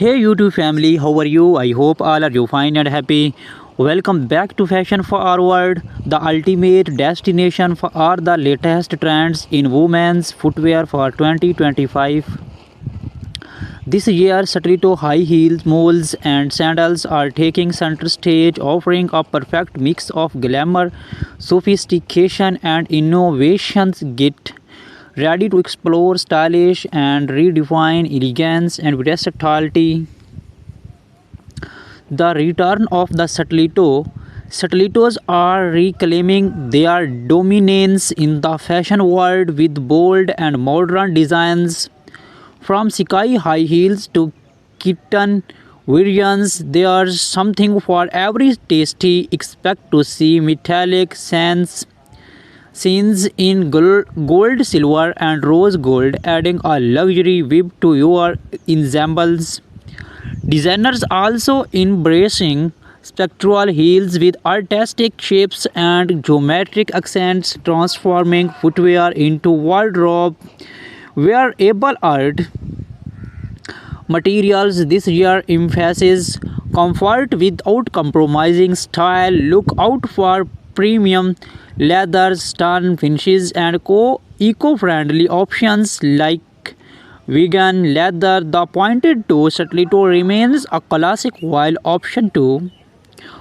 Hey YouTube family, how are you? I hope all are you fine and happy. Welcome back to Fashion Forward, the ultimate destination for all the latest trends in women's footwear for 2025. This year, stiletto high heels, moles, and sandals are taking center stage, offering a perfect mix of glamour, sophistication, and innovations. Get ready to explore stylish and redefine elegance and versatility. The return of the stiletto. Stilettos are reclaiming their dominance in the fashion world with bold and modern designs. From sky high heels to kitten variants, there's something for every tasty. Expect to see metallic sands scenes in gold, silver, and rose gold, adding a luxury whip to your ensembles. Designers also embracing spectral heels with artistic shapes and geometric accents, transforming footwear into wardrobe wearable art. Materials this year emphasizes comfort without compromising style. Look out for premium leathers, stun finishes, and eco-friendly options like vegan leather. The pointed toe stiletto remains a classic while option 2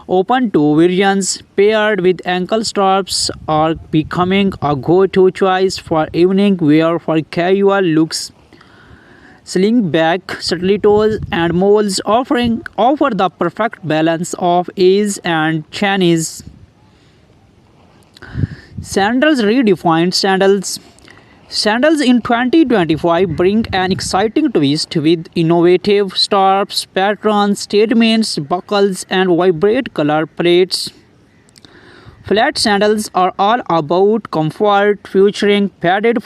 open toe variants paired with ankle straps are becoming a go-to choice for evening wear for casual looks. Slingback stilettos and moles offer the perfect balance of ease and Chinese. Sandals redefined sandals. Sandals in 2025 bring an exciting twist with innovative straps, patterns, statements, buckles, and vibrant color palettes. Flat sandals are all about comfort, featuring padded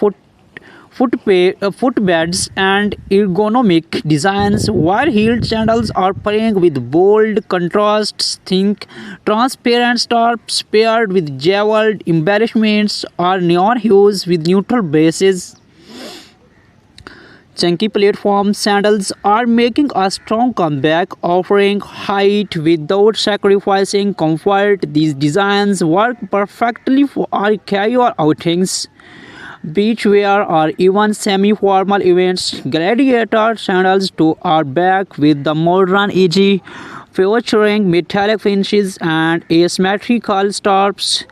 footbeds and ergonomic designs, while heeled sandals are playing with bold contrasts. Think transparent straps paired with jeweled embellishments or neon hues with neutral bases. Chunky platform sandals are making a strong comeback, offering height without sacrificing comfort. These designs work perfectly for our casual outings, beachwear, or even semi-formal events. Gladiator sandals too are back with the modern edge, featuring metallic finishes and asymmetrical straps.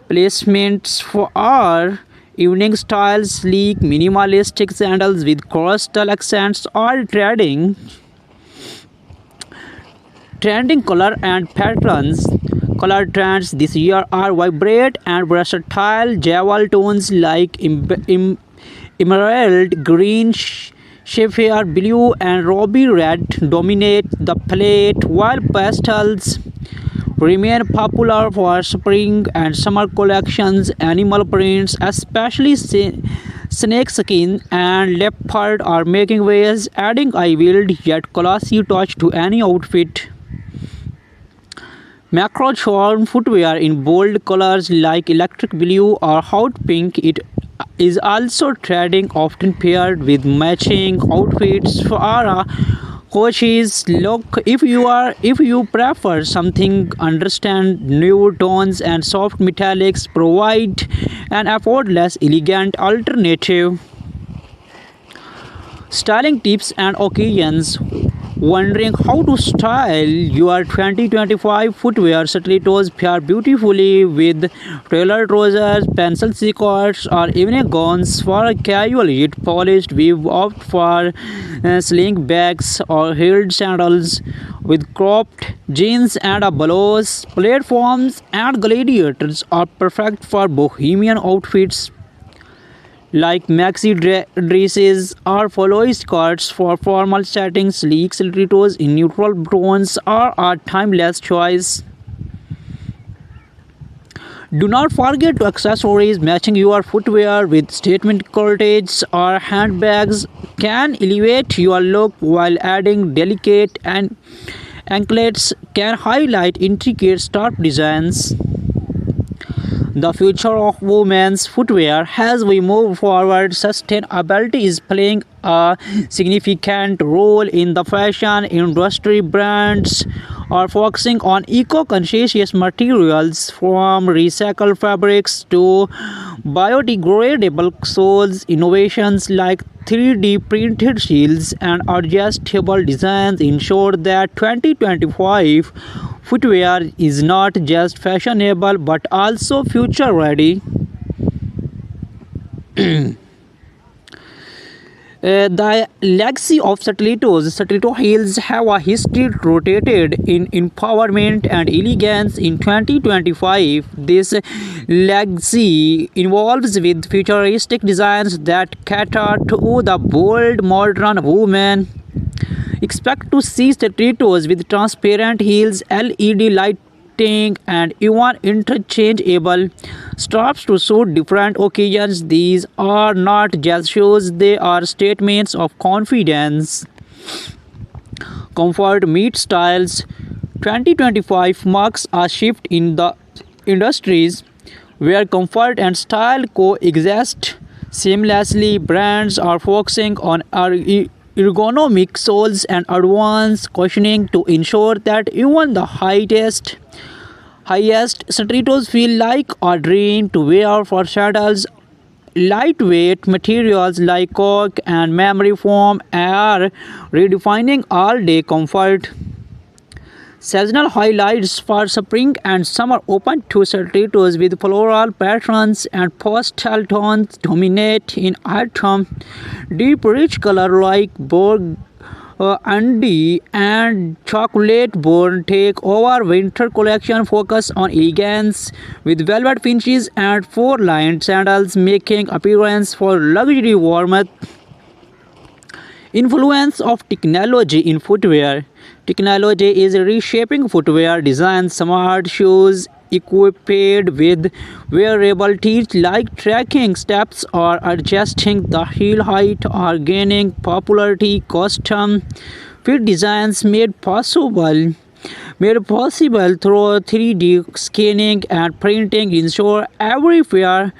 Placements for our evening styles, sleek, minimalistic sandals with coastal accents are trending color and patterns. Color trends this year are vibrant and versatile. Jewel tones like emerald green, sapphire blue, and ruby red dominate the palette, while pastels remain popular for spring and summer collections. Animal prints, especially snakeskin and leopard, are making waves, adding a wild yet classy touch to any outfit. Macro charm footwear in bold colors like electric blue or hot pink it is also trending, often paired with matching outfits for a coaches look. If you prefer something understand nude tones and soft metallics provide an effortless elegant alternative. Styling tips and occasions. Wondering how to style your 2025 footwear? Stilettos pair beautifully with tailored trousers, pencil skirts, or evening gowns. For a casual yet polished, we opt for sling bags or heeled sandals with cropped jeans and a blouse. Platforms and gladiators are perfect for bohemian outfits like maxi dresses or flowy skirts. For formal settings, sleek stilettos in neutral tones are a timeless choice. Do not forget to accessories. Matching your footwear with statement corsets or handbags can elevate your look, while adding delicate and anklets can highlight intricate scarf designs. the future of women's footwear. As we move forward, sustainability is playing a significant role in the fashion industry. Brands are focusing on eco-conscious materials from recycled fabrics to biodegradable soles. Innovations like 3D printed shields and adjustable designs ensure that 2025 footwear is not just fashionable but also future ready. The legacy of Stiletto heels have a history rooted in empowerment and elegance. In 2025, this legacy involves with futuristic designs that cater to the bold modern woman. Expect to see stilettos with transparent heels, LED lighting, and even interchangeable straps to suit different occasions. These are not just shoes, they are statements of confidence. Comfort meets styles. 2025 marks a shift in the industries where comfort and style coexist seamlessly. Brands are focusing on ergonomic soles and advanced cushioning to ensure that even the highest stilettos feel like a dream to wear. For sandals, lightweight materials like cork and memory foam are redefining all-day comfort. Seasonal highlights for spring and summer open to stilettos with floral patterns and pastel tones dominate in autumn. Deep rich color like burgundy and chocolate brown take over. Winter collection focus on elegance with velvet finishes and four-lined sandals making appearance for luxury warmth. Influence of technology in footwear. Technology is reshaping footwear design. Smart shoes equipped with wearable teeth like tracking steps or adjusting the heel height are gaining popularity. Custom fit designs made possible through 3D scanning and printing ensure every pair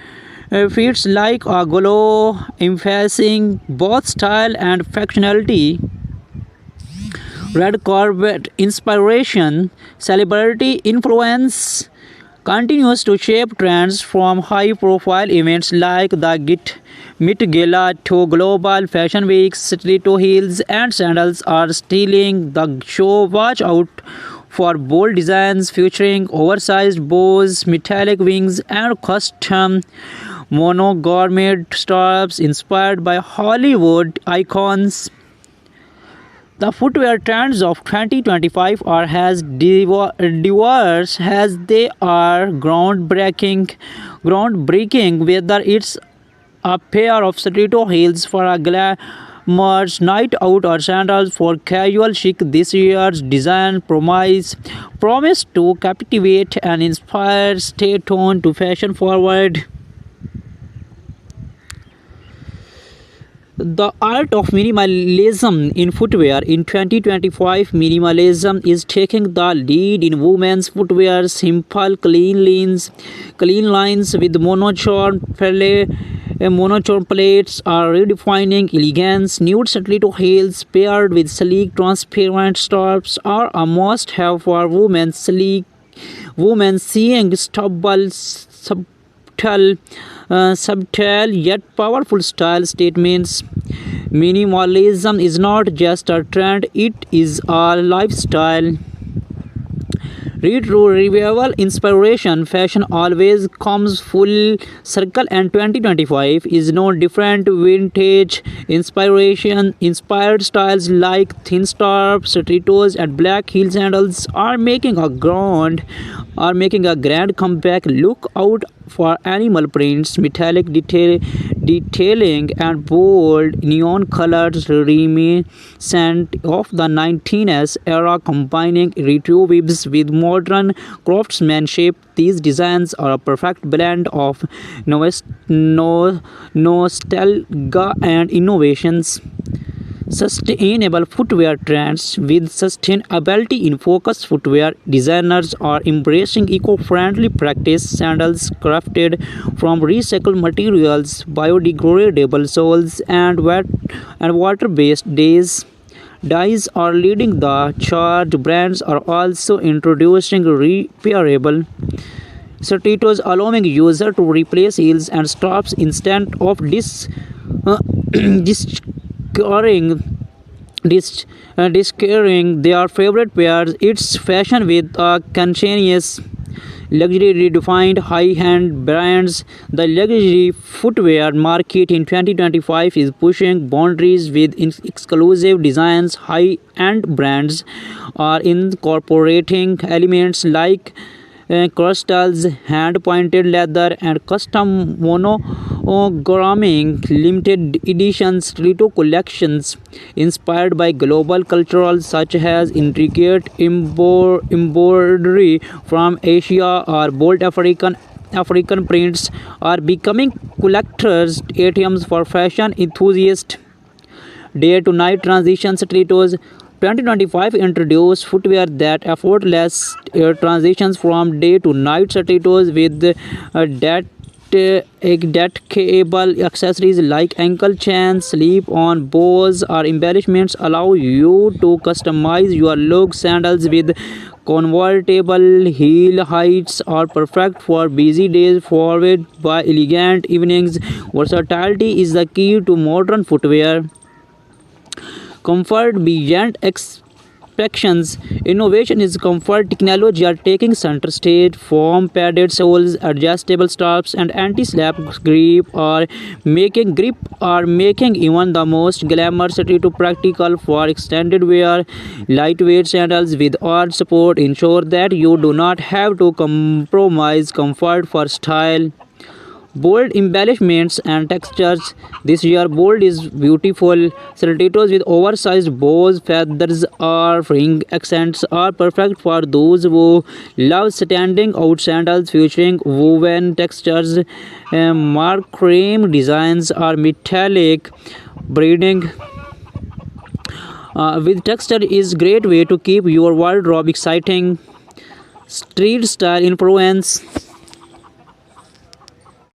fits like a glove, emphasizing both style and functionality. Red carpet inspiration, celebrity influence continues to shape trends from high-profile events like the Met Gala to global fashion weeks. Stiletto heels and sandals are stealing the show. Watch out for bold designs featuring oversized bows, metallic wings, and custom monogram straps inspired by Hollywood icons. The footwear trends of 2025 are as diverse as they are groundbreaking. Whether it's a pair of stiletto heels for a glamorous night out or sandals for casual chic, this year's design promise to captivate and inspire. Stay tuned to Fashion Forward. The art of minimalism in footwear. In 2025, minimalism is taking the lead in women's footwear. Simple, clean lines with monochrome plates are redefining elegance. Nude stiletto heels paired with sleek, transparent straps are a must-have for women. Women seeing subtle yet powerful style statements. Minimalism is not just a trend, it is a lifestyle. Retro revival inspiration. Fashion always comes full circle, and 2025 is no different. Vintage inspiration inspired styles like thin straps, stilettos, and black heel sandals are making a grand comeback. Look out for animal prints, metallic detailing, and bold neon colors reminiscent of the 19s era, combining retro vibes with modern craftsmanship. These designs are a perfect blend of nostalgia and innovations. sustainable footwear trends. With sustainability in focus, footwear designers are embracing eco-friendly practice. Sandals crafted from recycled materials, biodegradable soles, and water-based dyes are leading the charge. Brands are also introducing repairable stilettos, allowing user to replace heels and straps instead of discarding discarding their favorite pairs. It's fashion with a conscientious luxury redefined high-end brands. The luxury footwear market in 2025 is pushing boundaries with exclusive designs. High-end brands are incorporating elements like crystals, hand-pointed leather, and custom monogramming. Limited edition stiletto collections inspired by global cultural such as intricate embroidery from Asia or bold African prints are becoming collectors' items for fashion enthusiasts. Day to night transition stilettos. 2025 introduced footwear that effortless transitions from day to night stilettos with detachable accessories like ankle chains, slip-on bows, or embellishments allow you to customize your look. Sandals with convertible heel heights are perfect for busy days, followed by elegant evenings. Versatility is the key to modern footwear. Comfort beyond expectations. Innovation is comfort. Technology are taking center stage. Foam padded soles, adjustable straps, and anti-slap grip are making even the most glamorous to practical for extended wear. Lightweight sandals with arch support ensure that you do not have to compromise comfort for style. Bold embellishments and textures. This year, bold is beautiful. Stilettos with oversized bows, feathers, or ring accents are perfect for those who love standing out. Sandals featuring woven textures, marquee designs, or metallic braiding with texture is great way to keep your wardrobe exciting. Street style influence.